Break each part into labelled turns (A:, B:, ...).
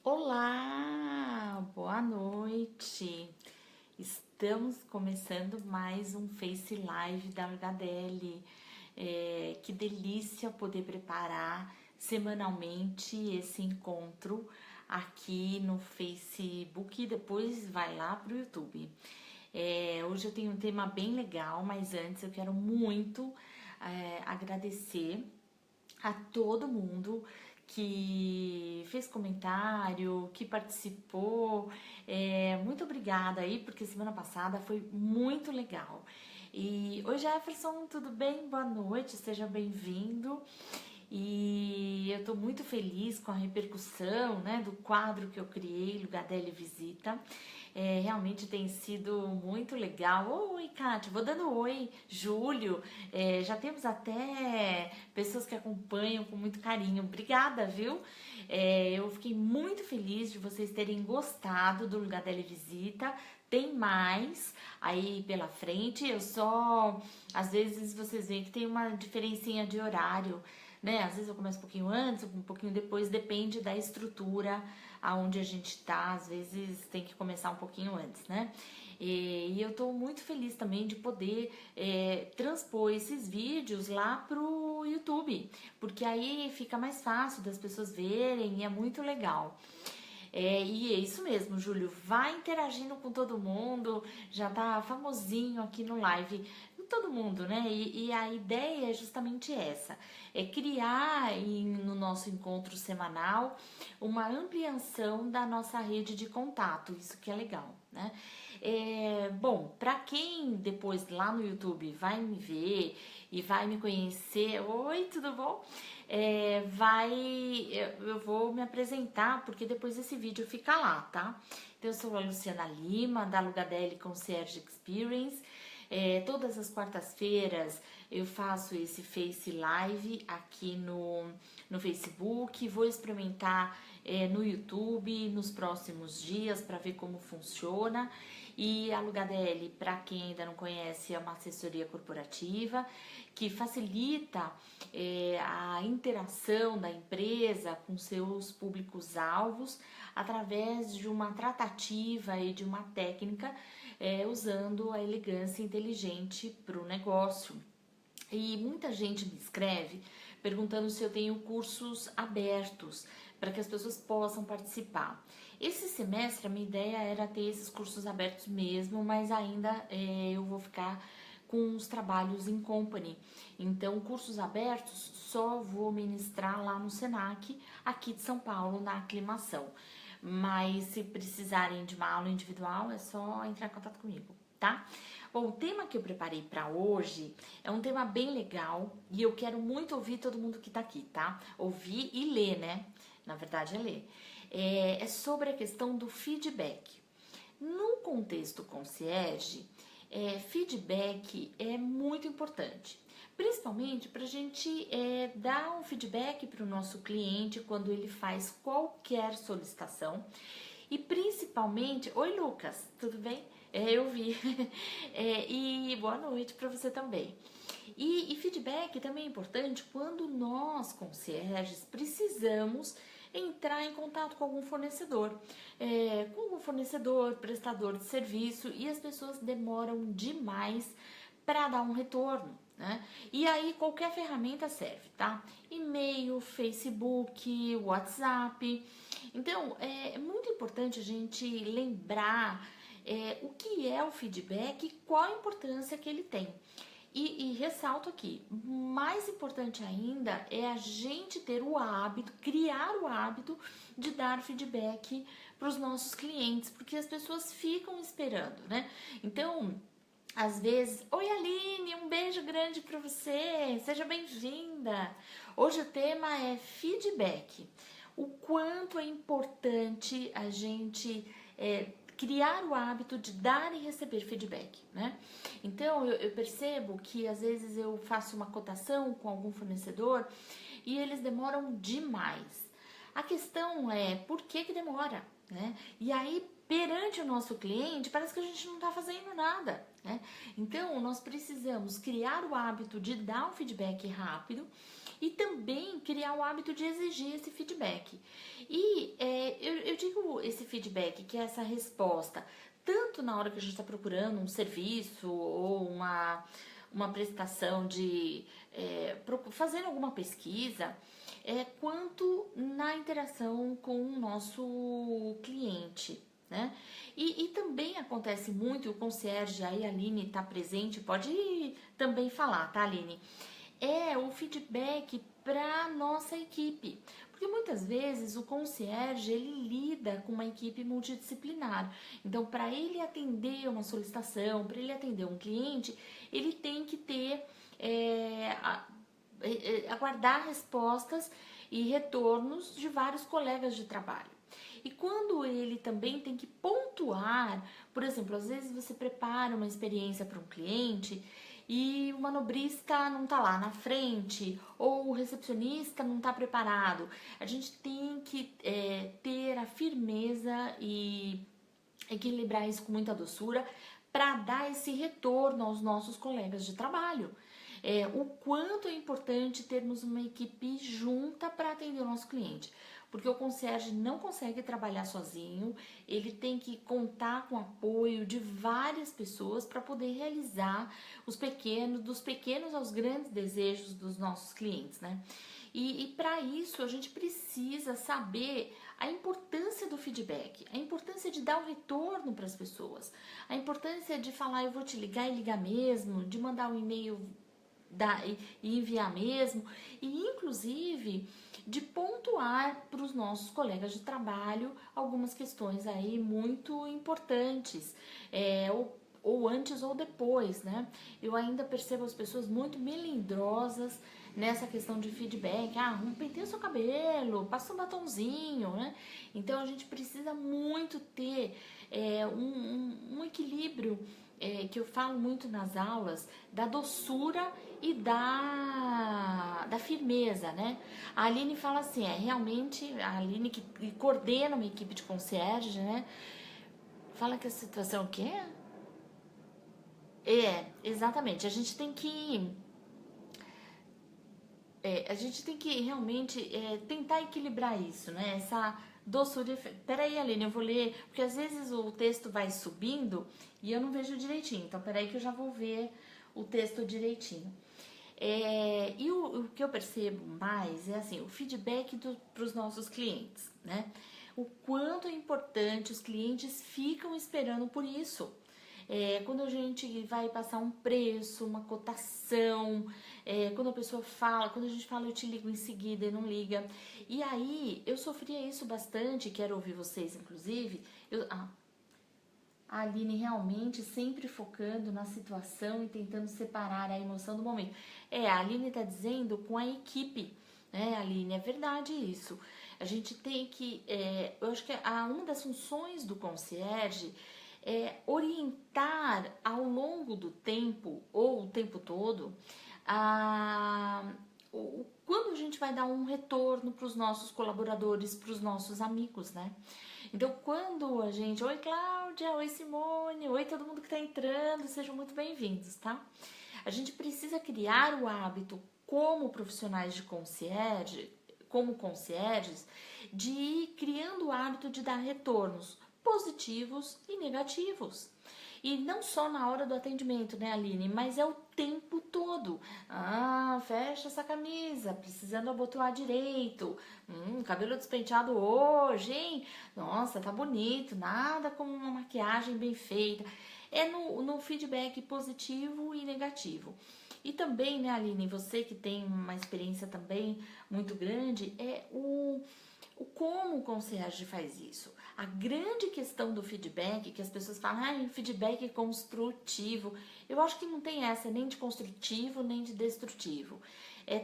A: Olá, boa noite. Estamos começando mais um Face Live da HDL. Que delícia poder preparar semanalmente esse encontro aqui no Facebook e depois vai lá pro YouTube. Hoje eu tenho um tema bem legal, mas antes eu quero muito agradecer a todo mundo que fez comentário, que participou. Muito obrigada aí, porque semana passada foi muito legal. E oi, Jefferson, tudo bem? Boa noite, seja bem-vindo. E eu tô muito feliz com a repercussão, né, do quadro que eu criei, Lugadelli Visita. Realmente tem sido muito legal. Oi, Kátia, vou dando oi, Júlio. Já temos até pessoas que acompanham com muito carinho. Obrigada, viu? Eu fiquei muito feliz de vocês terem gostado do Lugadelli Visita. Tem mais aí pela frente. Às vezes vocês veem que tem uma diferencinha de horário, né? Às vezes eu começo um pouquinho antes, um pouquinho depois, depende da estrutura aonde a gente tá. Às vezes tem que começar um pouquinho antes, né? E eu tô muito feliz também de poder transpor esses vídeos lá pro YouTube, porque aí fica mais fácil das pessoas verem e é muito legal. E é isso mesmo, Júlio. Vai interagindo com todo mundo. Já tá famosinho aqui no live. Todo mundo, né? E a ideia é justamente essa: é criar no nosso encontro semanal uma ampliação da nossa rede de contato. Isso que é legal, né? Bom, para quem depois lá no YouTube vai me ver e vai me conhecer, oi, tudo bom? Eu vou me apresentar porque depois esse vídeo fica lá, tá? Então eu sou a Luciana Lima, da Lugadelli Concierge Experience. Todas as quartas-feiras eu faço esse Face Live aqui no Facebook. Vou experimentar no YouTube nos próximos dias para ver como funciona. E a Lugadelli, para quem ainda não conhece, é uma assessoria corporativa que facilita a interação da empresa com seus públicos-alvos através de uma tratativa e de uma técnica usando a elegância inteligente para o negócio. E muita gente me escreve perguntando se eu tenho cursos abertos para que as pessoas possam participar. Esse semestre a minha ideia era ter esses cursos abertos mesmo, mas ainda eu vou ficar com os trabalhos em company. Então, cursos abertos só vou ministrar lá no Senac, aqui de São Paulo, na Aclimação. Mas se precisarem de uma aula individual, é só entrar em contato comigo, tá? Bom, o tema que eu preparei para hoje é um tema bem legal e eu quero muito ouvir todo mundo que tá aqui, tá? Ouvir e ler, né? Na verdade é ler. É sobre a questão do feedback. No contexto concierge, feedback é muito importante, principalmente para a gente dar um feedback para o nosso cliente quando ele faz qualquer solicitação e principalmente, oi Lucas, tudo bem? Eu vi. E boa noite para você também. E feedback também é importante quando nós, concierges, precisamos entrar em contato com algum fornecedor, prestador de serviço, e as pessoas demoram demais para dar um retorno, né? E aí qualquer ferramenta serve, tá? E-mail, Facebook, WhatsApp. Então é muito importante a gente lembrar o que é o feedback e qual a importância que ele tem. E ressalto aqui, mais importante ainda é a gente ter o hábito, criar o hábito de dar feedback para os nossos clientes, porque as pessoas ficam esperando, né? Então, às vezes, oi Aline, um beijo grande para você, seja bem-vinda. Hoje o tema é feedback. O quanto é importante a gente criar o hábito de dar e receber feedback, né? Então, eu percebo que às vezes eu faço uma cotação com algum fornecedor e eles demoram demais. A questão é por que demora, né? E aí, perante o nosso cliente, parece que a gente não está fazendo nada, né? Então, nós precisamos criar o hábito de dar um feedback rápido e também criar o hábito de exigir esse feedback. E eu esse feedback, que é essa resposta, tanto na hora que a gente está procurando um serviço ou uma prestação de fazendo alguma pesquisa, quanto na interação com o nosso cliente, né? E também acontece muito, o concierge, aí a Aline está presente, pode também falar, tá, Aline? É o feedback para nossa equipe. Porque muitas vezes o concierge, ele lida com uma equipe multidisciplinar. Então, para ele atender uma solicitação, para ele atender um cliente, ele tem que ter, aguardar respostas e retornos de vários colegas de trabalho. E quando ele também tem que pontuar, por exemplo, às vezes você prepara uma experiência para um cliente e o manobrista não tá lá na frente ou o recepcionista não tá preparado. A gente tem que ter a firmeza e equilibrar isso com muita doçura para dar esse retorno aos nossos colegas de trabalho. O quanto é importante termos uma equipe junta para atender o nosso cliente. Porque o concierge não consegue trabalhar sozinho, ele tem que contar com o apoio de várias pessoas para poder realizar dos pequenos aos grandes desejos dos nossos clientes, né? E para isso a gente precisa saber a importância do feedback, a importância de dar um retorno para as pessoas, a importância de falar eu vou te ligar e ligar mesmo, de mandar um e-mail e enviar mesmo, e inclusive de pontuar para os nossos colegas de trabalho algumas questões aí muito importantes, ou antes ou depois, né? Eu ainda percebo as pessoas muito melindrosas nessa questão de feedback. Penteia o seu cabelo, passa um batonzinho, né? Então a gente precisa muito ter um equilíbrio, que eu falo muito nas aulas, da doçura e da firmeza, né? A Aline fala assim, realmente, a Aline que coordena uma equipe de concierge, né? Fala que a situação o quê? Exatamente, a gente tem que realmente tentar equilibrar isso, né? Essa doçura. Peraí, Aline, eu vou ler, porque às vezes o texto vai subindo e eu não vejo direitinho. Então, peraí que eu já vou ver o texto direitinho. E o que eu percebo mais é assim, o feedback para os nossos clientes, né? O quanto é importante, os clientes ficam esperando por isso. Quando a gente vai passar um preço, uma cotação, quando a gente fala eu te ligo em seguida e não liga. E aí, eu sofria isso bastante, quero ouvir vocês inclusive. A Aline realmente sempre focando na situação e tentando separar a emoção do momento. A Aline está dizendo com a equipe, né, Aline? É verdade isso. A gente tem que, eu acho que uma das funções do concierge é orientar ao longo do tempo, ou o tempo todo, quando a gente vai dar um retorno para os nossos colaboradores, para os nossos amigos, né? Então, quando a gente... Oi, Cláudia! Oi, Simone! Oi, todo mundo que está entrando! Sejam muito bem-vindos, tá? A gente precisa criar o hábito, como profissionais de concierge, como concierges, de ir criando o hábito de dar retornos positivos e negativos. E não só na hora do atendimento, né, Aline? Mas é o tempo todo. Fecha essa camisa, precisando abotoar direito. Cabelo despenteado hoje, hein? Nossa, tá bonito. Nada como uma maquiagem bem feita. É no feedback positivo e negativo. E também, né, Aline, você que tem uma experiência também muito grande, como o concierge faz isso. A grande questão do feedback, que as pessoas falam, feedback construtivo. Eu acho que não tem essa, nem de construtivo, nem de destrutivo.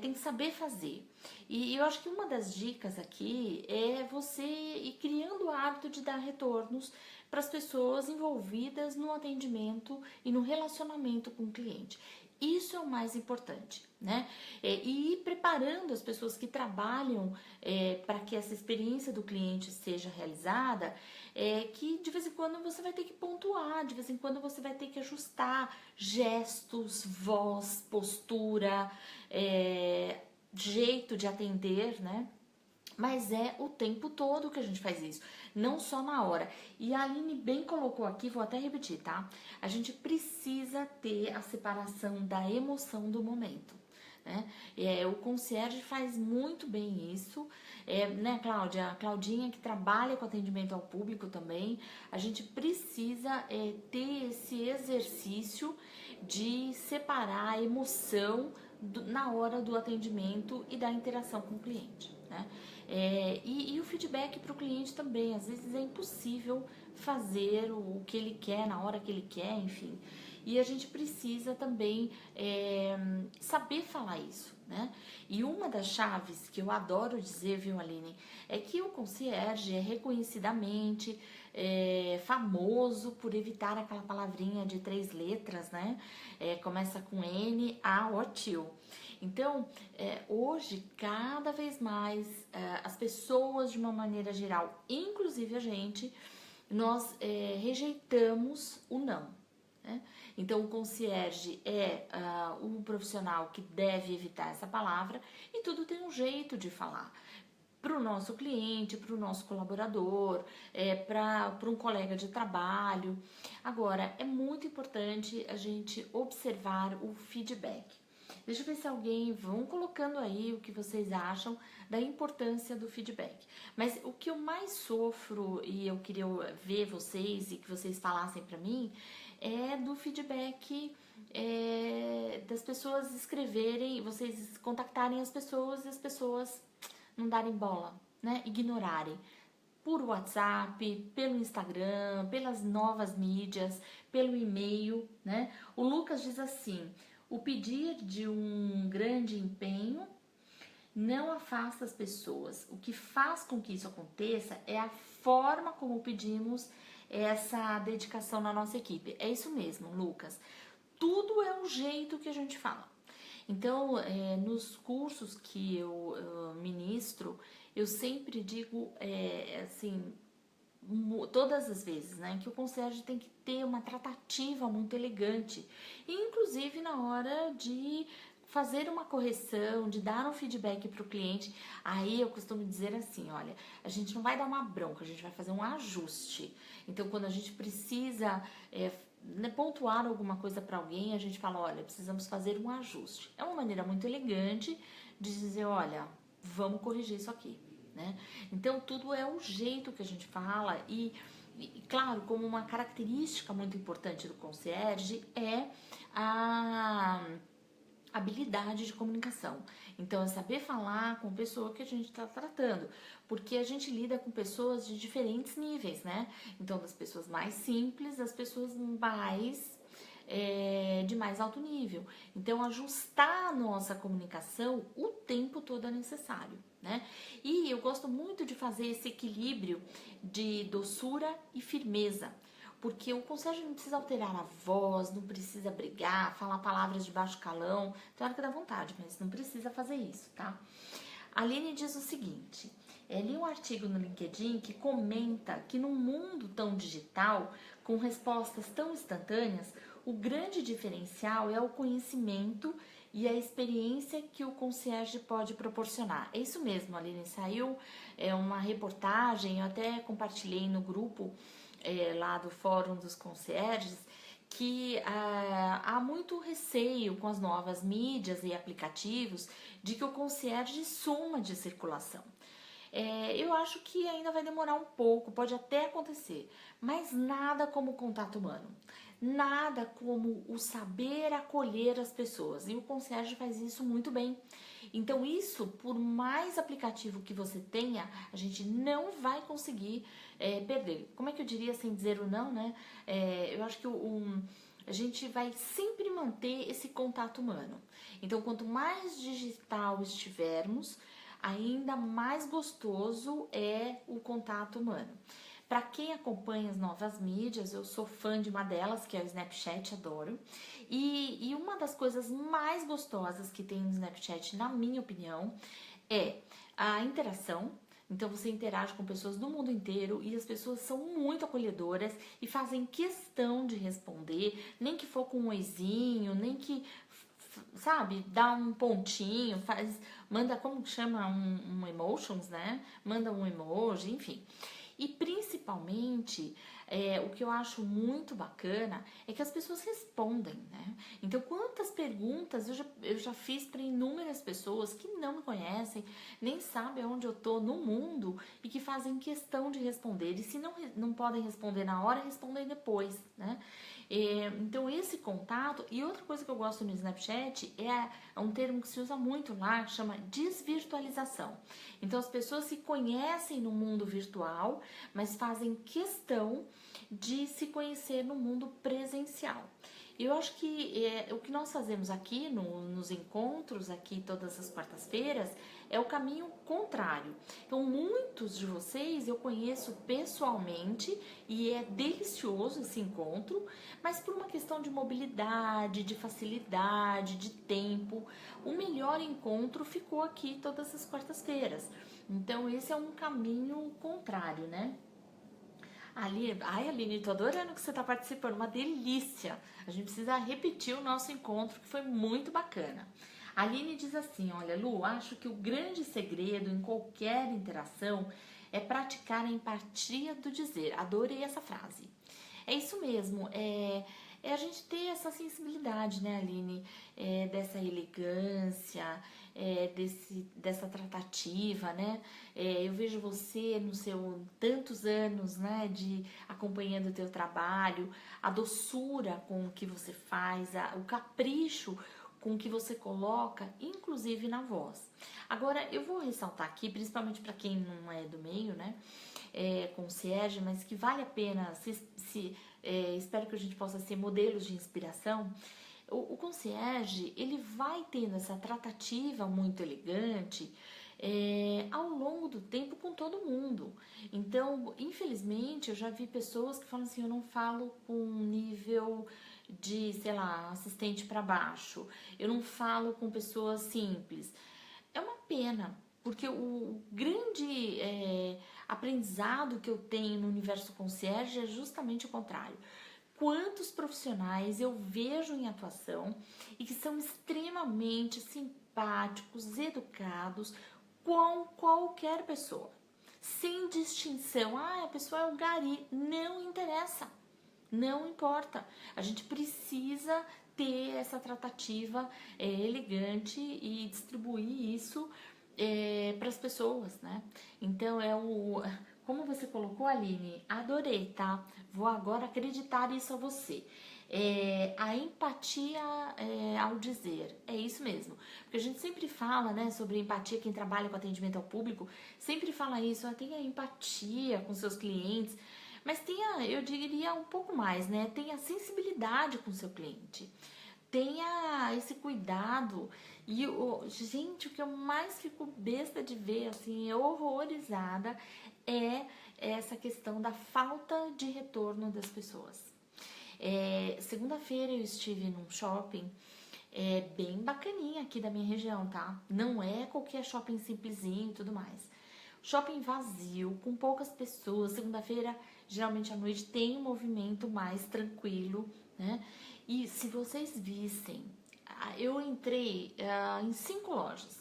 A: Tem que saber fazer. E eu acho que uma das dicas aqui é você ir criando o hábito de dar retornos para as pessoas envolvidas no atendimento e no relacionamento com o cliente. Isso é o mais importante, né? E ir preparando as pessoas que trabalham para que essa experiência do cliente seja realizada, que de vez em quando você vai ter que pontuar, de vez em quando você vai ter que ajustar gestos, voz, postura, jeito de atender, né? Mas é o tempo todo que a gente faz isso, não só na hora. E a Aline bem colocou aqui, vou até repetir, tá? A gente precisa ter a separação da emoção do momento, né? O concierge faz muito bem isso, né, Cláudia? A Claudinha que trabalha com atendimento ao público também. A gente precisa ter esse exercício de separar a emoção na hora do atendimento e da interação com o cliente, né? E o feedback para o cliente também, às vezes é impossível fazer o que ele quer na hora que ele quer, enfim. E a gente precisa também saber falar isso, né? E uma das chaves que eu adoro dizer, viu, Aline, é que o concierge é reconhecidamente famoso por evitar aquela palavrinha de 3 letras, né? Começa com N, A, O, tio. Então, hoje, cada vez mais, as pessoas, de uma maneira geral, inclusive a gente, nós rejeitamos o não, né? Então, o concierge é um profissional que deve evitar essa palavra e tudo tem um jeito de falar. Para o nosso cliente, para o nosso colaborador, para um colega de trabalho. Agora, é muito importante a gente observar o feedback. Deixa eu ver se alguém, vão colocando aí o que vocês acham da importância do feedback. Mas o que eu mais sofro, e eu queria ver vocês e que vocês falassem para mim, é do feedback das pessoas escreverem, vocês contactarem as pessoas e as pessoas não darem bola, né? Ignorarem. Por WhatsApp, pelo Instagram, pelas novas mídias, pelo e-mail, né? O Lucas diz assim: o pedir de um grande empenho não afasta as pessoas. O que faz com que isso aconteça é a forma como pedimos essa dedicação na nossa equipe. É isso mesmo, Lucas. Tudo é o jeito que a gente fala. Então, nos cursos que eu ministro, eu sempre digo, assim, todas as vezes, né, que o concierge tem que ter uma tratativa muito elegante, inclusive na hora de fazer uma correção, de dar um feedback para o cliente. Aí eu costumo dizer assim, olha, a gente não vai dar uma bronca, a gente vai fazer um ajuste. Então, quando a gente precisa pontuar alguma coisa para alguém, a gente fala, olha, precisamos fazer um ajuste. É uma maneira muito elegante de dizer, olha, vamos corrigir isso aqui, né? Então, tudo é o jeito que a gente fala e claro, como uma característica muito importante do concierge é a habilidade de comunicação. Então, é saber falar com a pessoa que a gente está tratando, porque a gente lida com pessoas de diferentes níveis, né? Então, das pessoas mais simples às pessoas de mais alto nível. Então, ajustar a nossa comunicação o tempo todo é necessário, né? E eu gosto muito de fazer esse equilíbrio de doçura e firmeza, porque o concierge não precisa alterar a voz, não precisa brigar, falar palavras de baixo calão, tem hora que dá vontade, mas não precisa fazer isso, tá? A Aline diz o seguinte, li um artigo no LinkedIn que comenta que num mundo tão digital, com respostas tão instantâneas, o grande diferencial é o conhecimento e a experiência que o concierge pode proporcionar. É isso mesmo, Aline, saiu uma reportagem, eu até compartilhei no grupo lá do Fórum dos Concierges, que há muito receio com as novas mídias e aplicativos de que o concierge suma de circulação. Eu acho que ainda vai demorar um pouco, pode até acontecer, mas nada como o contato humano, nada como o saber acolher as pessoas, e o concierge faz isso muito bem. Então isso, por mais aplicativo que você tenha, a gente não vai conseguir perder. Como é que eu diria sem dizer o não, né? Eu acho que a gente vai sempre manter esse contato humano. Então, quanto mais digital estivermos, ainda mais gostoso é o contato humano. Para quem acompanha as novas mídias, eu sou fã de uma delas, que é o Snapchat, adoro. E uma das coisas mais gostosas que tem no Snapchat, na minha opinião, é a interação. Então você interage com pessoas do mundo inteiro e as pessoas são muito acolhedoras e fazem questão de responder, nem que for com um oizinho, nem que sabe, dá um pontinho, manda, como que chama, um emotions, né? Manda um emoji, enfim. E principalmente, o que eu acho muito bacana é que as pessoas respondem, né? Então, quantas perguntas eu já fiz para inúmeras pessoas que não me conhecem, nem sabem onde eu tô no mundo e que fazem questão de responder. E se não podem responder na hora, respondem depois, né? Então, esse contato. E outra coisa que eu gosto no Snapchat é um termo que se usa muito lá, que chama desvirtualização. Então, as pessoas se conhecem no mundo virtual, mas fazem questão de se conhecer no mundo presencial. Eu acho que o que nós fazemos aqui nos encontros, aqui todas as quartas-feiras, é o caminho contrário. Então, muitos de vocês eu conheço pessoalmente e é delicioso esse encontro, mas por uma questão de mobilidade, de facilidade, de tempo, o melhor encontro ficou aqui todas as quartas-feiras. Então, esse é um caminho contrário, né? Ai, Aline, tô adorando que você tá participando, uma delícia. A gente precisa repetir o nosso encontro, que foi muito bacana. A Aline diz assim, olha, Lu, acho que o grande segredo em qualquer interação é praticar a empatia do dizer. Adorei essa frase. É isso mesmo, é a gente ter essa sensibilidade, né, Aline? Dessa elegância, dessa tratativa, né? Eu vejo você no seu tantos anos, né, de acompanhando o teu trabalho, a doçura com que você faz, o capricho com que você coloca, inclusive na voz. Agora, eu vou ressaltar aqui, principalmente para quem não é do meio, né, concierge, mas que vale a pena, espero que a gente possa ser modelos de inspiração. O concierge, ele vai tendo essa tratativa muito elegante ao longo do tempo com todo mundo. Então, infelizmente, eu já vi pessoas que falam assim, eu não falo com nível de, sei lá, assistente para baixo, eu não falo com pessoas simples. É uma pena, porque o grande aprendizado que eu tenho no universo concierge é justamente o contrário. Quantos profissionais eu vejo em atuação e que são extremamente simpáticos, educados com qualquer pessoa, sem distinção. A pessoa é um gari, não interessa, não importa. A gente precisa ter essa tratativa elegante e distribuir isso para as pessoas, né? Então como você colocou, Aline, adorei, tá? Vou agora acreditar isso a você. A empatia ao dizer, é isso mesmo. Porque a gente sempre fala, né, sobre empatia, quem trabalha com atendimento ao público, sempre fala isso, tenha empatia com seus clientes, mas eu diria um pouco mais, né? Tenha sensibilidade com o seu cliente. Tenha esse cuidado. E, gente, o que eu mais fico besta de ver, assim, horrorizada, é essa questão da falta de retorno das pessoas. Segunda-feira eu estive num shopping bem bacaninha aqui da minha região, tá? Não é qualquer shopping simplesinho e tudo mais. Shopping vazio, com poucas pessoas. Segunda-feira, geralmente à noite, tem um movimento mais tranquilo, né? E se vocês vissem, eu entrei em 5 lojas.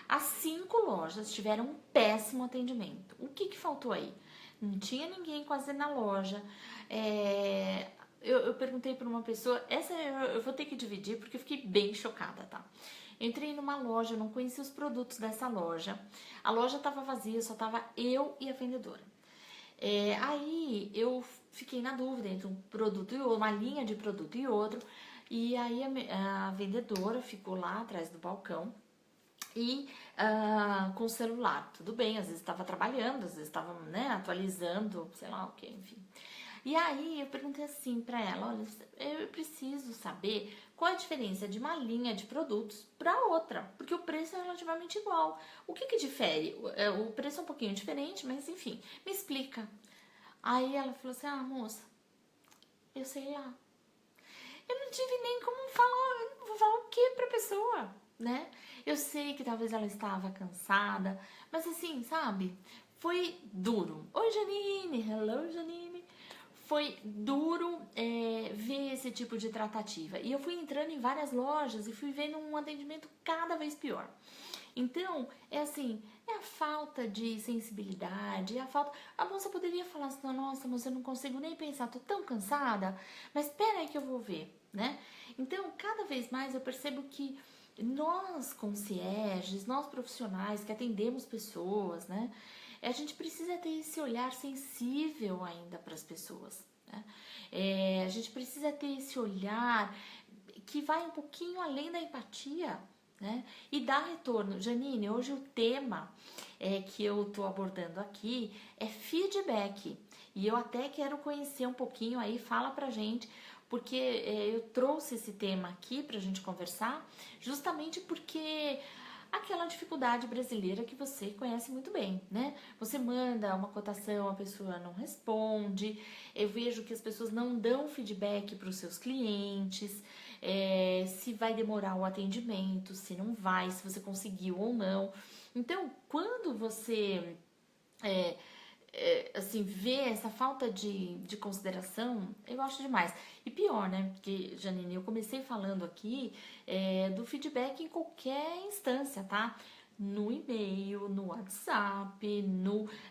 A: As 5 lojas tiveram um péssimo atendimento. O que faltou aí? Não tinha ninguém quase na loja. Eu perguntei para uma pessoa, essa eu vou ter que dividir porque eu fiquei bem chocada, tá? Eu entrei numa loja, eu não conhecia os produtos dessa loja. A loja estava vazia, só tava eu e a vendedora. Aí eu fiquei na dúvida entre um produto e outro, uma linha de produto e outro. E aí a vendedora ficou lá atrás do balcão e com o celular. Tudo bem, às vezes estava trabalhando, às vezes estava, né, atualizando, sei lá o que, enfim. E aí eu perguntei assim pra ela, olha, eu preciso saber qual a diferença de uma linha de produtos para outra, porque o preço é relativamente igual. O que difere? O preço é um pouquinho diferente, mas enfim, me explica. Aí ela falou assim, moça, eu sei lá. Eu não tive nem como falar, vou falar o que pra pessoa, né? Eu sei que talvez ela estava cansada, mas assim, sabe? Foi duro. Oi, Janine, hello, Janine. foi duro ver esse tipo de tratativa. E eu fui entrando em várias lojas e fui vendo um atendimento cada vez pior. Então, é assim, é a falta de sensibilidade, é a falta... A moça poderia falar assim, nossa, moça, eu não consigo nem pensar, tô tão cansada, mas espera aí que eu vou ver, né? Então, cada vez mais eu percebo que nós, concierges, nós profissionais que atendemos pessoas, né? A gente precisa ter esse olhar sensível ainda para as pessoas, né? A gente precisa ter esse olhar que vai um pouquinho além da empatia, né? E dar retorno. Janine, hoje o tema que eu estou abordando aqui é feedback. E eu até quero conhecer um pouquinho aí, fala pra gente, porque eu trouxe esse tema aqui pra gente conversar, justamente porque aquela dificuldade brasileira que você conhece muito bem, né? Você manda uma cotação, a pessoa não responde, eu vejo que as pessoas não dão feedback para os seus clientes, se vai demorar o atendimento, se não vai, se você conseguiu ou não. Então, quando você assim, ver essa falta de consideração, eu acho demais. E pior, né? Porque, Janine, eu comecei falando aqui do feedback em qualquer instância, tá? No e-mail, no WhatsApp,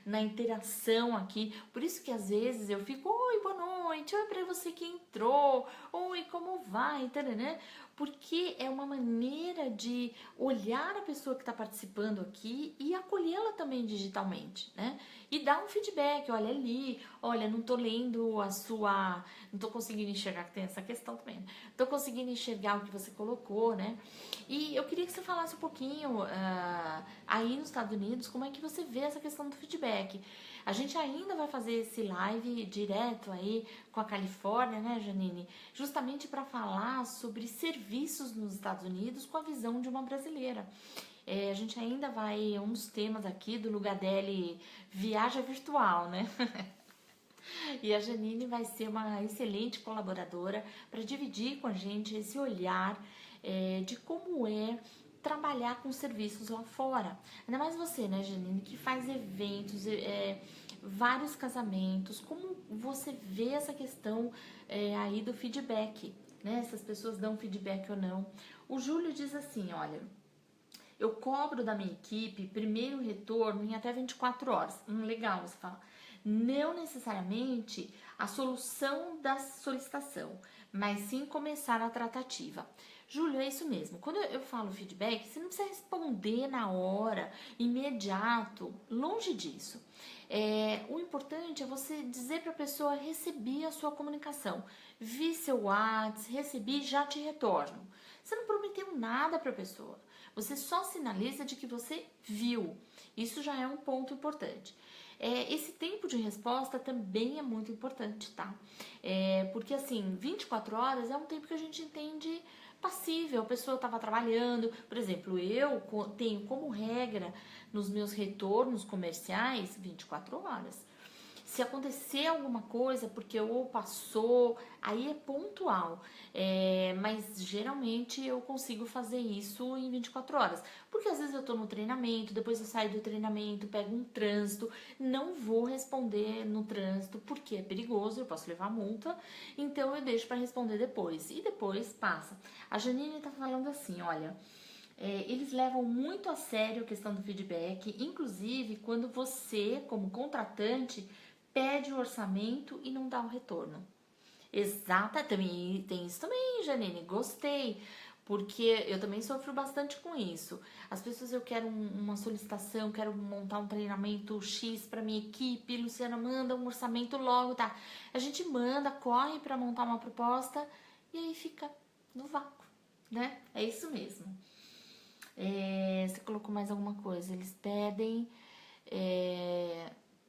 A: na interação aqui. Por isso que às vezes eu fico, oi, boa noite, oi pra você que entrou, oi, como vai, né? Porque é uma maneira de olhar a pessoa que está participando aqui e acolhê-la também digitalmente, né? E dar um feedback, olha ali, olha, não tô lendo a sua... Não tô conseguindo enxergar, que tem essa questão também, né? Tô conseguindo enxergar o que você colocou, né? E eu queria que você falasse um pouquinho aí nos Estados Unidos, como é que você vê essa questão do feedback. A gente ainda vai fazer esse live direto aí com a Califórnia, né, Janine? Justamente para falar sobre serviços nos Estados Unidos com a visão de uma brasileira. A gente ainda vai, um dos temas aqui do Lugadelli Viaja Virtual, né? E a Janine vai ser uma excelente colaboradora para dividir com a gente esse olhar de como é trabalhar com serviços lá fora. Ainda mais você, né, Janine, que faz eventos, vários casamentos. Como você vê essa questão aí do feedback, né? Se as pessoas dão feedback ou não. O Júlio diz assim, olha... Eu cobro da minha equipe primeiro retorno em até 24 horas. Legal, você fala. Não necessariamente a solução da solicitação, mas sim começar a tratativa. Júlio, é isso mesmo. Quando eu falo feedback, você não precisa responder na hora, imediato, longe disso. O importante é você dizer para a pessoa, recebi a sua comunicação, vi seu WhatsApp, recebi, já te retorno. Você não prometeu nada para a pessoa. Você só sinaliza de que você viu. Isso já é um ponto importante. Esse tempo de resposta também é muito importante, tá? Porque assim, 24 horas é um tempo que a gente entende passível. A pessoa estava trabalhando. Por exemplo, eu tenho como regra nos meus retornos comerciais 24 horas. Se acontecer alguma coisa, porque ou passou, aí é pontual. Mas geralmente eu consigo fazer isso em 24 horas. Porque às vezes eu tô no treinamento, depois eu saio do treinamento, pego um trânsito, não vou responder no trânsito, porque é perigoso, eu posso levar multa, então eu deixo para responder depois. E depois passa. A Janine tá falando assim, olha... eles levam muito a sério a questão do feedback, inclusive quando você, como contratante, pede o orçamento e não dá o retorno. Exata, também tem isso também, Janine, gostei, porque eu também sofro bastante com isso. As pessoas, eu quero uma solicitação, quero montar um treinamento X para minha equipe, Luciana, manda um orçamento logo, tá? A gente manda, corre para montar uma proposta e aí fica no vácuo, né? É isso mesmo. Você colocou mais alguma coisa? Eles pedem...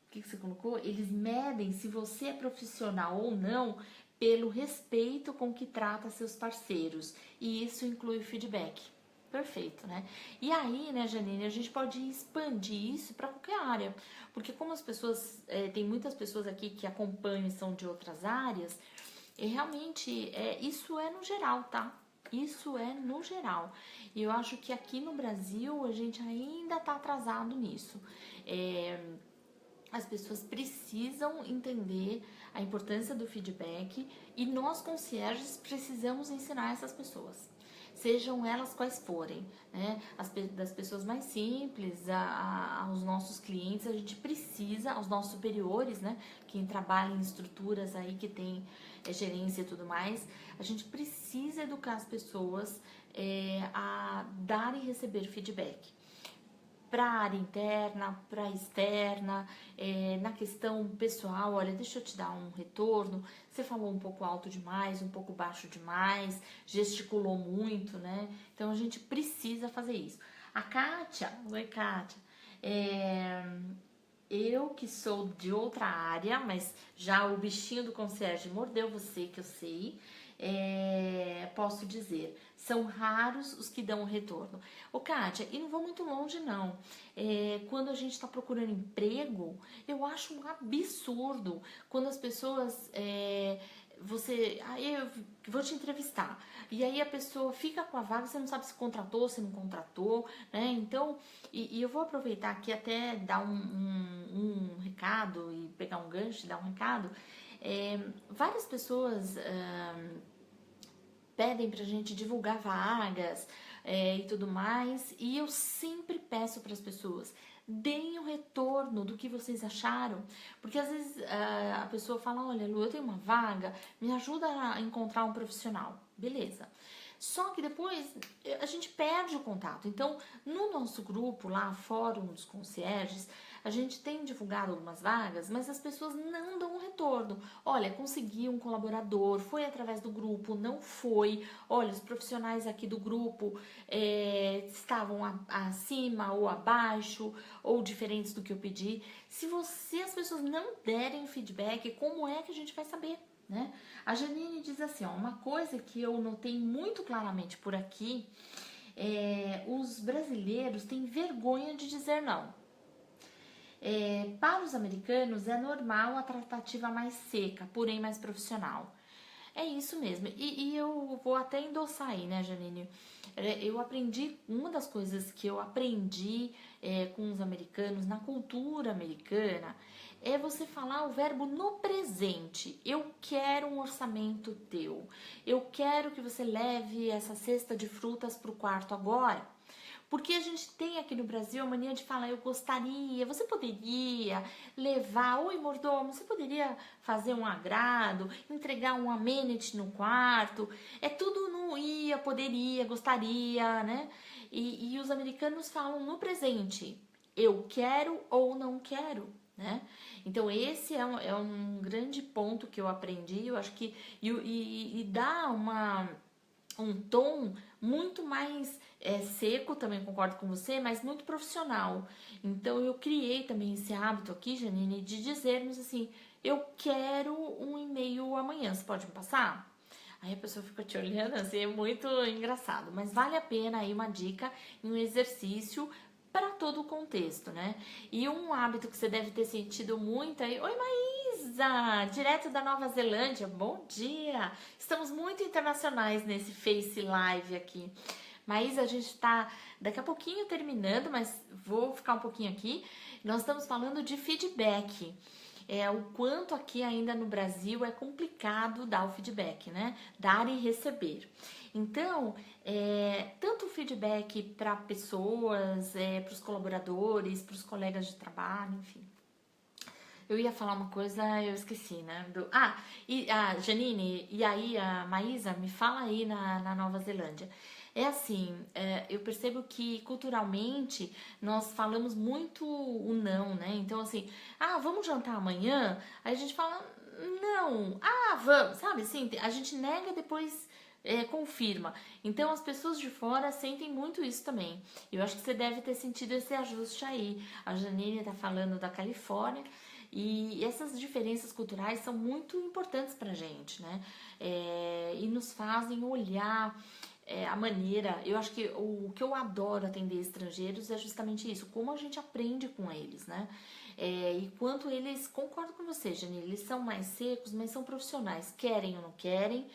A: O que você colocou? Eles medem se você é profissional ou não pelo respeito com que trata seus parceiros. E isso inclui o feedback. Perfeito, né? E aí, né, Janine, a gente pode expandir isso para qualquer área. Porque como as pessoas... tem muitas pessoas aqui que acompanham e são de outras áreas, realmente, isso é no geral, tá? Isso é no geral. E eu acho que aqui no Brasil a gente ainda tá atrasado nisso. as pessoas precisam entender a importância do feedback e nós, concierges, precisamos ensinar essas pessoas. Sejam elas quais forem, né? Das pessoas mais simples aos nossos clientes, a gente precisa, aos nossos superiores, né? Quem trabalha em estruturas aí que tem gerência e tudo mais, a gente precisa educar as pessoas a dar e receber feedback. Para a área interna, para a externa, na questão pessoal, olha, deixa eu te dar um retorno, você falou um pouco alto demais, um pouco baixo demais, gesticulou muito, né? Então a gente precisa fazer isso. A Kátia, oi Kátia, eu que sou de outra área, mas já o bichinho do concierge mordeu você, que eu sei, posso dizer, são raros os que dão o retorno. Ô Kátia, e não vou muito longe não, quando a gente está procurando emprego, eu acho um absurdo quando as pessoas, eu vou te entrevistar, e aí a pessoa fica com a vaga, você não sabe se contratou, se não contratou, né? Então, e eu vou aproveitar aqui até dar um recado e pegar um gancho e dar um recado. Várias pessoas pedem pra gente divulgar vagas e tudo mais, e eu sempre peço para as pessoas, deem o retorno do que vocês acharam, porque às vezes a pessoa fala, olha Lu, eu tenho uma vaga, me ajuda a encontrar um profissional, beleza. Só que depois a gente perde o contato. Então, no nosso grupo lá, Fórum dos Concierges, a gente tem divulgado algumas vagas, mas as pessoas não dão um retorno. Olha, consegui um colaborador, foi através do grupo, não foi. Olha, os profissionais aqui do grupo estavam acima ou abaixo, ou diferentes do que eu pedi. Se as pessoas não derem feedback, como é que a gente vai saber? Né? A Janine diz assim, ó, uma coisa que eu notei muito claramente por aqui, os brasileiros têm vergonha de dizer não. Para os americanos é normal a tratativa mais seca, porém mais profissional. É isso mesmo, e eu vou até endossar aí, né, Janine? Eu aprendi, uma das coisas que eu aprendi com os americanos, na cultura americana, é você falar o verbo no presente. Eu quero um orçamento teu. Eu quero que você leve essa cesta de frutas para o quarto agora. Porque a gente tem aqui no Brasil a mania de falar, eu gostaria, você poderia levar, oi mordomo, você poderia fazer um agrado, entregar um amenity no quarto, é tudo no ia, poderia, gostaria, né? E os americanos falam no presente, eu quero ou não quero, né? Então esse é um grande ponto que eu aprendi, eu acho que, e dá um tom muito mais seco, também concordo com você, mas muito profissional. Então eu criei também esse hábito aqui, Janine, de dizermos assim, eu quero um e-mail amanhã, você pode me passar? Aí a pessoa fica te olhando assim, é muito engraçado, mas vale a pena aí uma dica e um exercício para todo o contexto, né? E um hábito que você deve ter sentido muito aí, oi Maísa, direto da Nova Zelândia, bom dia! Estamos muito internacionais nesse Face Live aqui. Maísa, a gente tá daqui a pouquinho terminando, mas vou ficar um pouquinho aqui. Nós estamos falando de feedback. O quanto aqui ainda no Brasil é complicado dar o feedback, né? Dar e receber. Então, tanto o feedback para pessoas, para os colaboradores, para os colegas de trabalho, enfim. Eu ia falar uma coisa, eu esqueci, né? E a Janine, e aí a Maísa, me fala aí na Nova Zelândia. É assim, eu percebo que culturalmente nós falamos muito o não, né? Então assim, vamos jantar amanhã? Aí a gente fala, não, vamos, sabe assim? A gente nega e depois confirma. Então as pessoas de fora sentem muito isso também. Eu acho que você deve ter sentido esse ajuste aí. A Janine tá falando da Califórnia. E essas diferenças culturais são muito importantes pra gente, né? E nos fazem olhar a maneira... Eu acho que o que eu adoro atender estrangeiros é justamente isso, como a gente aprende com eles, né? E quanto eles... Concordo com você, Jane, eles são mais secos, mas são profissionais. Querem ou não querem,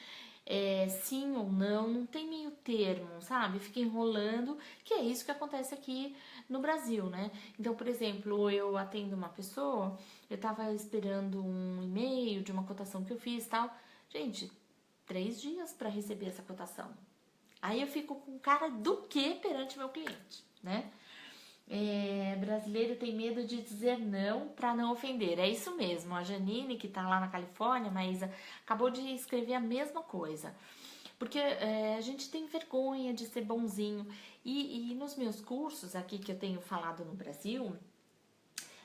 A: sim ou não, não tem meio termo, sabe? Fica enrolando, que é isso que acontece aqui no Brasil, né? Então, por exemplo, eu atendo uma pessoa, eu tava esperando um e-mail de uma cotação que eu fiz e tal. Gente, 3 dias para receber essa cotação. Aí eu fico com cara do que perante meu cliente, né? Brasileiro tem medo de dizer não para não ofender. É isso mesmo. A Janine, que tá lá na Califórnia, Maísa, acabou de escrever a mesma coisa. Porque a gente tem vergonha de ser bonzinho. E nos meus cursos aqui que eu tenho falado no Brasil,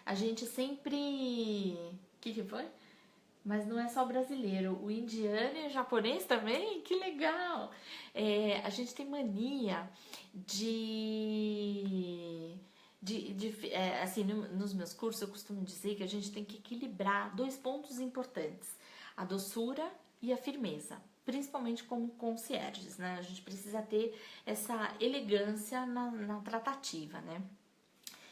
A: a gente sempre. O que foi? Mas não é só o brasileiro, o indiano e o japonês também, que legal! A gente tem mania assim, nos meus cursos eu costumo dizer que a gente tem que equilibrar 2 pontos importantes, a doçura e a firmeza, principalmente como concierges, né? A gente precisa ter essa elegância na tratativa, né?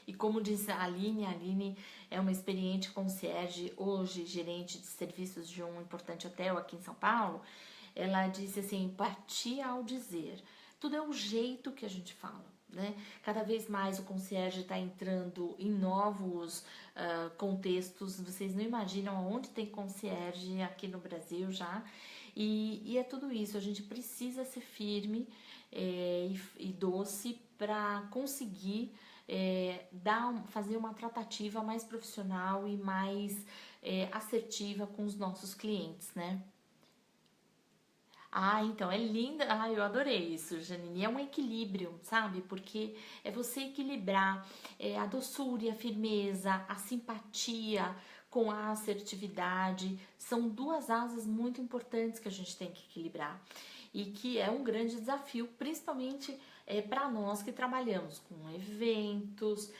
A: E como diz a Aline é uma experiente concierge, hoje gerente de serviços de um importante hotel aqui em São Paulo. Ela disse assim, empatia ao dizer. Tudo é o jeito que a gente fala, né? Cada vez mais o concierge está entrando em novos contextos. Vocês não imaginam aonde tem concierge aqui no Brasil já. E é tudo isso, a gente precisa ser firme e doce para conseguir fazer uma tratativa mais profissional e mais assertiva com os nossos clientes, né? Ah, então é linda. Ah, eu adorei isso, Janine. É um equilíbrio, sabe? Porque é você equilibrar a doçura e a firmeza, a simpatia com a assertividade. São 2 asas muito importantes que a gente tem que equilibrar e que é um grande desafio, principalmente para nós que trabalhamos com eventos,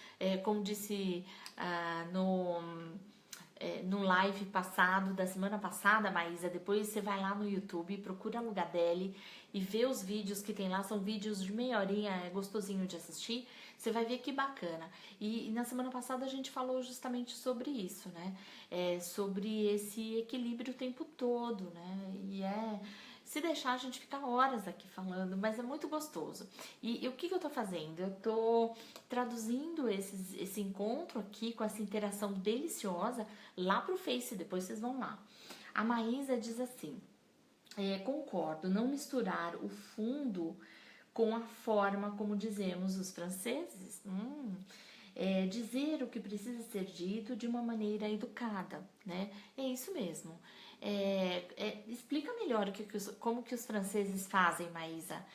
A: como disse no live passado, da semana passada, Maísa, depois você vai lá no YouTube, procura a Lugadelli e vê os vídeos que tem lá, são vídeos de meia horinha, é gostosinho de assistir, você vai ver que bacana. E na semana passada a gente falou justamente sobre isso, né? Sobre esse equilíbrio o tempo todo, né? Se deixar, a gente fica horas aqui falando, mas é muito gostoso. E o que eu tô fazendo? Eu tô traduzindo esse encontro aqui com essa interação deliciosa lá pro Face, depois vocês vão lá. A Maísa diz assim, concordo, não misturar o fundo com a forma, como dizemos os franceses. Dizer o que precisa ser dito de uma maneira educada, né? É isso mesmo. Explica melhor como que os franceses fazem, Maísa.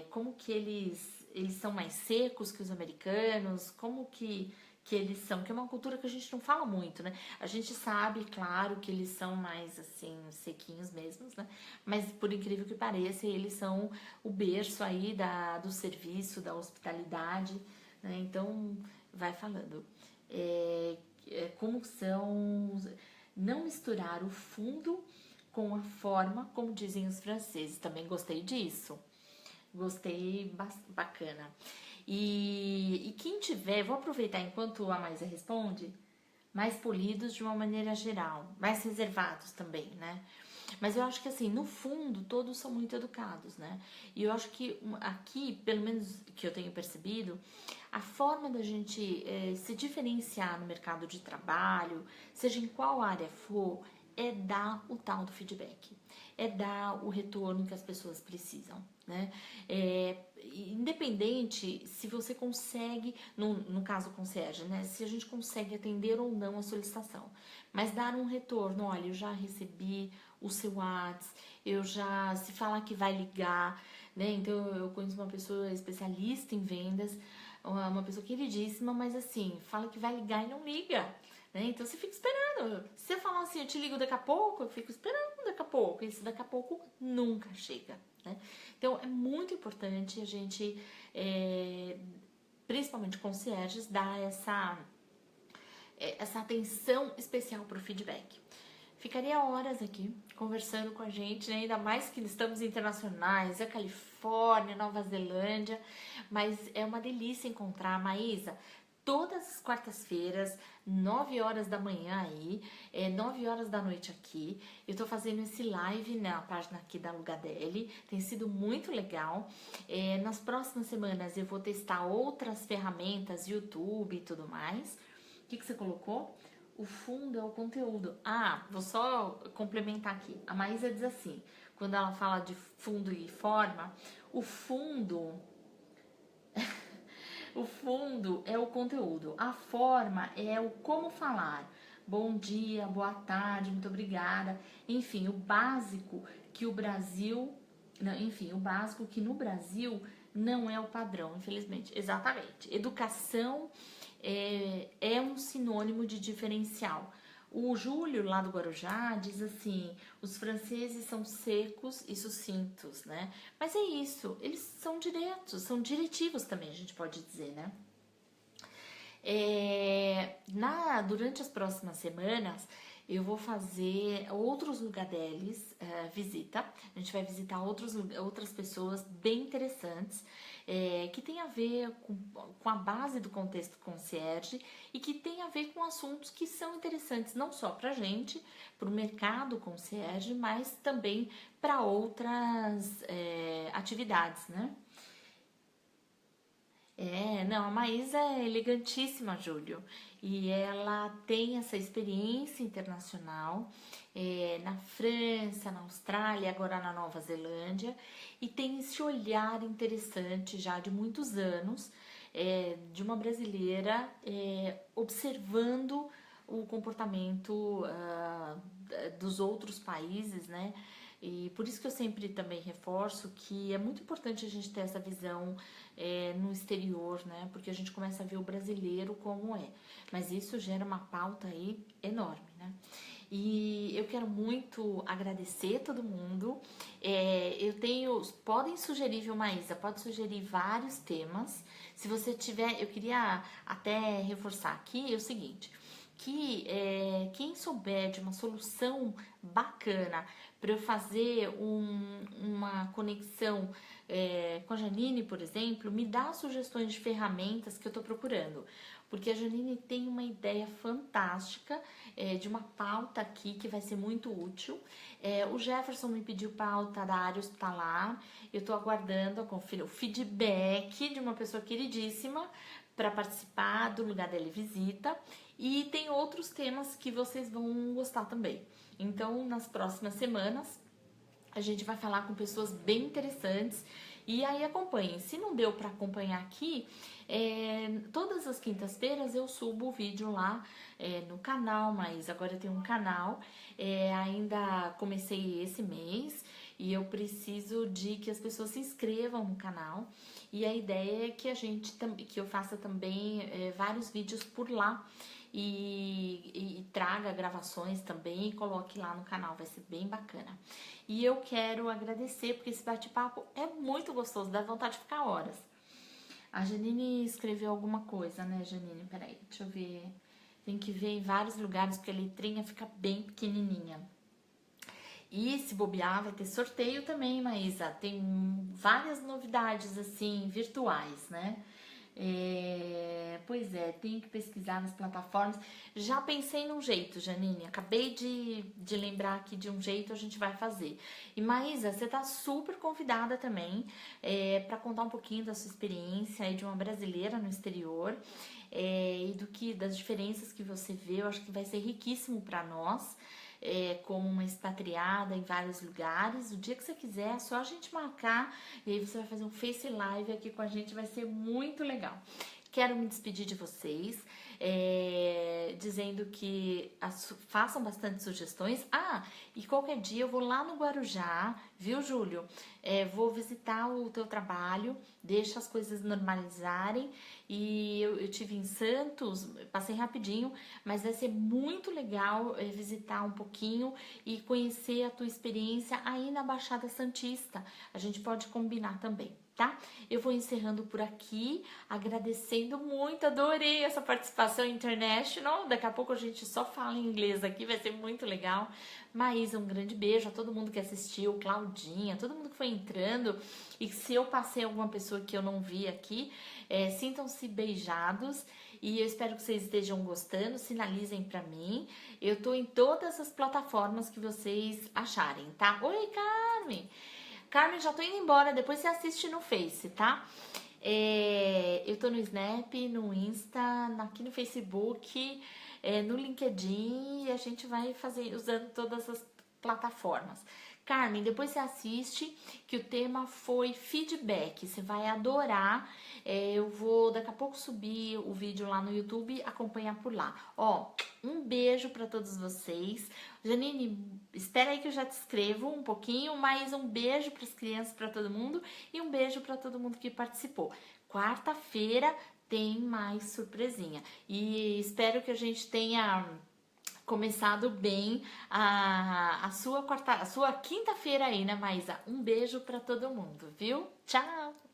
A: Como que eles são mais secos que os americanos, como que eles são, que é uma cultura que a gente não fala muito, né? A gente sabe, claro, que eles são mais, assim, sequinhos mesmos, né? Mas, por incrível que pareça, eles são o berço aí do serviço, da hospitalidade, né? Então, vai falando. Como são... Não misturar o fundo com a forma, como dizem os franceses. Também gostei disso. Gostei, bacana. E quem tiver, vou aproveitar enquanto a Maísa responde, mais polidos de uma maneira geral, mais reservados também, né? Mas eu acho que assim, no fundo, todos são muito educados, né? E eu acho que aqui, pelo menos que eu tenho percebido, a forma da gente se diferenciar no mercado de trabalho, seja em qual área for, é dar o tal do feedback, é dar o retorno que as pessoas precisam, né? Independente se você consegue, no caso concierge, né? Se a gente consegue atender ou não a solicitação, mas dar um retorno, olha, eu já recebi o seu WhatsApp, se falar que vai ligar, né? Então eu conheço uma pessoa especialista em vendas, uma pessoa queridíssima, mas assim, fala que vai ligar e não liga, né? Então você fica esperando. Se você falar assim, eu te ligo daqui a pouco, eu fico esperando daqui a pouco. E esse daqui a pouco nunca chega, né? Então é muito importante a gente, principalmente concierges, dar essa atenção especial para o feedback. Ficaria horas aqui conversando com a gente, né? Ainda mais que estamos internacionais, Califórnia, Nova Zelândia, mas é uma delícia encontrar. Maísa, todas as quartas-feiras, 9 horas da manhã aí, 9 horas da noite aqui. Eu tô fazendo esse live na página aqui da Lugadelli, tem sido muito legal. Nas próximas semanas eu vou testar outras ferramentas, YouTube e tudo mais. O que você colocou? O fundo é o conteúdo. Ah, vou só complementar aqui. A Maísa diz assim, quando ela fala de fundo e forma, o fundo... O fundo é o conteúdo, a forma é o como falar. Bom dia, boa tarde, muito obrigada. Enfim, o básico que o Brasil, o básico que no Brasil não é o padrão, infelizmente. Exatamente. Educação é um sinônimo de diferencial. O Júlio, lá do Guarujá, diz assim, os franceses são secos e sucintos, né? Mas é isso, eles são diretos, são diretivos também, a gente pode dizer, né? Durante as próximas semanas, eu vou fazer outros lugadelis, visita. A gente vai visitar outras pessoas bem interessantes, que tem a ver com a base do contexto concierge e que tem a ver com assuntos que são interessantes não só para a gente, para o mercado concierge, mas também para outras atividades, né? Não, a Maísa é elegantíssima, Júlio, e ela tem essa experiência internacional na França, na Austrália, agora na Nova Zelândia, e tem esse olhar interessante já de muitos anos de uma brasileira observando o comportamento dos outros países, né? E por isso que eu sempre também reforço que é muito importante a gente ter essa visão no exterior, né? Porque a gente começa a ver o brasileiro como é. Mas isso gera uma pauta aí enorme, né? E eu quero muito agradecer todo mundo. Podem sugerir, viu, Maísa? Pode sugerir vários temas. Se você tiver, eu queria até reforçar aqui o seguinte, que quem souber de uma solução bacana para eu fazer uma conexão com a Janine, por exemplo, me dá sugestões de ferramentas que eu estou procurando. Porque a Janine tem uma ideia fantástica de uma pauta aqui que vai ser muito útil. O Jefferson me pediu pauta da área hospitalar. Eu estou aguardando o feedback de uma pessoa queridíssima para participar do Lugar dele Visita. E tem outros temas que vocês vão gostar também. Então, nas próximas semanas, a gente vai falar com pessoas bem interessantes. E aí acompanhem. Se não deu para acompanhar aqui, todas as quintas-feiras eu subo o vídeo lá no canal, mas agora eu tenho um canal. Ainda comecei esse mês e eu preciso de que as pessoas se inscrevam no canal. E a ideia é que eu faça também vários vídeos por lá. E traga gravações também e coloque lá no canal, vai ser bem bacana. E eu quero agradecer porque esse bate-papo é muito gostoso, dá vontade de ficar horas. A Janine escreveu alguma coisa, né, Janine? Peraí, deixa eu ver. Tem que ver em vários lugares porque a letrinha fica bem pequenininha. E se bobear, vai ter sorteio também, Maísa. Tem várias novidades, assim, virtuais, né? Pois é, tenho que pesquisar nas plataformas. Já pensei num jeito, Janine. Acabei de lembrar aqui de um jeito, a gente vai fazer. E Maísa, você tá super convidada também para contar um pouquinho da sua experiência aí de uma brasileira no exterior e das diferenças que você vê. Eu acho que vai ser riquíssimo para nós. Como uma expatriada em vários lugares. O dia que você quiser, é só a gente marcar e aí você vai fazer um Face Live aqui com a gente, vai ser muito legal. Quero me despedir de vocês, dizendo que façam bastante sugestões. E qualquer dia eu vou lá no Guarujá, viu, Júlio? Vou visitar o teu trabalho, deixa as coisas normalizarem. E eu tive em Santos, passei rapidinho, mas vai ser muito legal visitar um pouquinho e conhecer a tua experiência aí na Baixada Santista. A gente pode combinar também. Tá? Eu vou encerrando por aqui, agradecendo muito, adorei essa participação international, daqui a pouco a gente só fala em inglês aqui, vai ser muito legal. Maísa, um grande beijo a todo mundo que assistiu, Claudinha, todo mundo que foi entrando, e se eu passei alguma pessoa que eu não vi aqui, sintam-se beijados, e eu espero que vocês estejam gostando, sinalizem pra mim. Eu tô em todas as plataformas que vocês acharem, tá? Oi, Carmen! Carmen, já tô indo embora, depois você assiste no Face, tá? Eu tô no Snap, no Insta, aqui no Facebook, no LinkedIn, e a gente vai fazer usando todas as plataformas. Carmen, depois você assiste, que o tema foi feedback, você vai adorar. Eu vou daqui a pouco subir o vídeo lá no YouTube, acompanhar por lá. Ó, um beijo para todos vocês. Janine, espera aí que eu já te escrevo um pouquinho, mas um beijo para as crianças, para todo mundo, e um beijo para todo mundo que participou. Quarta-feira tem mais surpresinha. E espero que a gente tenha começado bem a sua quinta-feira aí, né, Maísa? Um beijo para todo mundo, viu? Tchau!